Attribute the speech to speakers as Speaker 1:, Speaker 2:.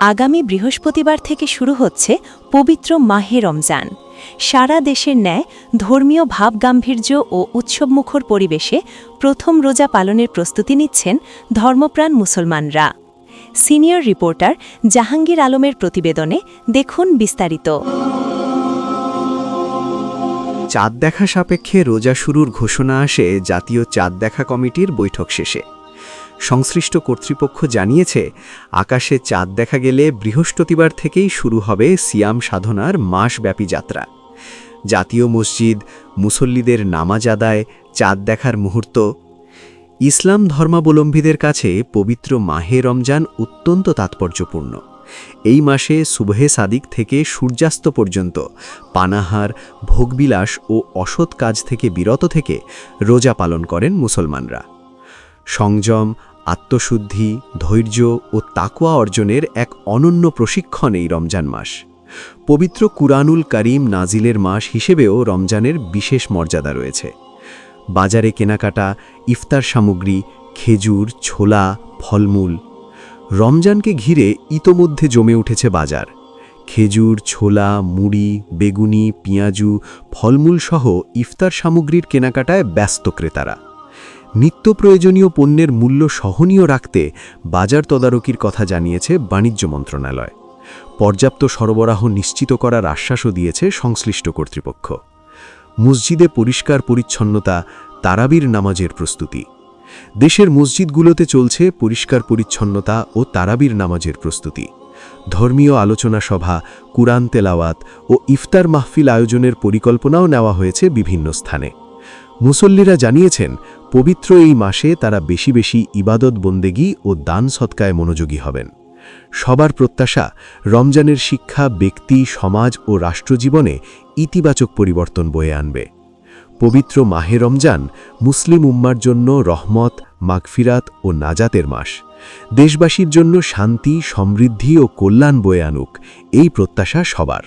Speaker 1: আগামী বৃহস্পতিবার থেকে শুরু হচ্ছে পবিত্র মাহে রমজান। সারা দেশের ন্যায় ধর্মীয় ভাবগাম্ভীর্য ও উৎসবমুখর পরিবেশে প্রথম রোজা পালনের প্রস্তুতি নিচ্ছেন ধর্মপ্রাণ মুসলমানরা। সিনিয়র রিপোর্টার জাহাঙ্গীর আলমের প্রতিবেদনে দেখুন বিস্তারিত।
Speaker 2: চাঁদ দেখা সাপেক্ষে রোজা শুরুর ঘোষণা আসে জাতীয় চাঁদ দেখা কমিটির বৈঠক শেষে। সংশ্লিষ্ট কর্তৃপক্ষ জানিয়েছে, আকাশে চাঁদ দেখা গেলে বৃহস্পতিবার থেকেই শুরু হবে সিয়াম সাধনার মাসব্যাপী যাত্রা। জাতীয় মসজিদ, মুসল্লিদের নামাজ আদায়, চাঁদ দেখার মুহূর্ত। ইসলাম ধর্মাবলম্বীদের কাছে পবিত্র মাহে রমজান অত্যন্ত তাৎপর্যপূর্ণ। এই মাসে সুবহে সাদিক থেকে সূর্যাস্ত পর্যন্ত পানাহার, ভোগবিলাস ও অসৎ কাজ থেকে বিরত থেকে রোজা পালন করেন মুসলমানরা। সংযম, আত্মশুদ্ধি, ধৈর্য ও তাকওয়া অর্জনের এক অনন্য প্রশিক্ষণ এই রমজান মাস। পবিত্র কুরআনুল কারীম নাজিলের মাস হিসেবেও রমজানের বিশেষ মর্যাদা রয়েছে। বাজারে কেনাকাটা, ইফতার সামগ্রী, খেজুর, ছোলা, ফলমূল। রমজানকে ঘিরে ইতোমধ্যে জমে উঠেছে বাজার। খেজুর, ছোলা, মুড়ি, বেগুনি, পেঁয়াজু, ফলমূল সহ ইফতার সামগ্রীর কেনাকাটায় ব্যস্ত ক্রেতারা। নিত্য প্রয়োজনীয় পণ্যের মূল্য সহনীয় রাখতে বাজার তদারকির কথা জানিয়েছে বাণিজ্য মন্ত্রণালয়। পর্যাপ্ত সরবরাহ নিশ্চিত করার আশ্বাসও দিয়েছে সংশ্লিষ্ট কর্তৃপক্ষ। মসজিদে পরিষ্কার পরিচ্ছন্নতা, তারাবির নামাজের প্রস্তুতি। দেশের মসজিদগুলোতে চলছে পরিষ্কার পরিচ্ছন্নতা ও তারাবির নামাজের প্রস্তুতি। ধর্মীয় আলোচনা সভা, কুরআন তেলাওয়াত ও ইফতার মাহফিল আয়োজনের পরিকল্পনাও নেওয়া হয়েছে বিভিন্ন স্থানে। মুসল্লিরা জানিয়েছেন, পবিত্র এই মাসে তারা বেশি বেশি ইবাদত বন্দেগী ও দান সৎকায় মনোযোগী হবেন। সবার প্রত্যাশা, রমজানের শিক্ষা ব্যক্তি, সমাজ ও রাষ্ট্রজীবনে ইতিবাচক পরিবর্তন বয়ে আনবে। পবিত্র মাহে রমজান মুসলিম উম্মার জন্য রহমত, মাগফিরাত ও নাজাতের মাস। দেশবাসীর জন্য শান্তি, সমৃদ্ধি ও কল্যাণ বয়ে আনুক, এই প্রত্যাশা সবার।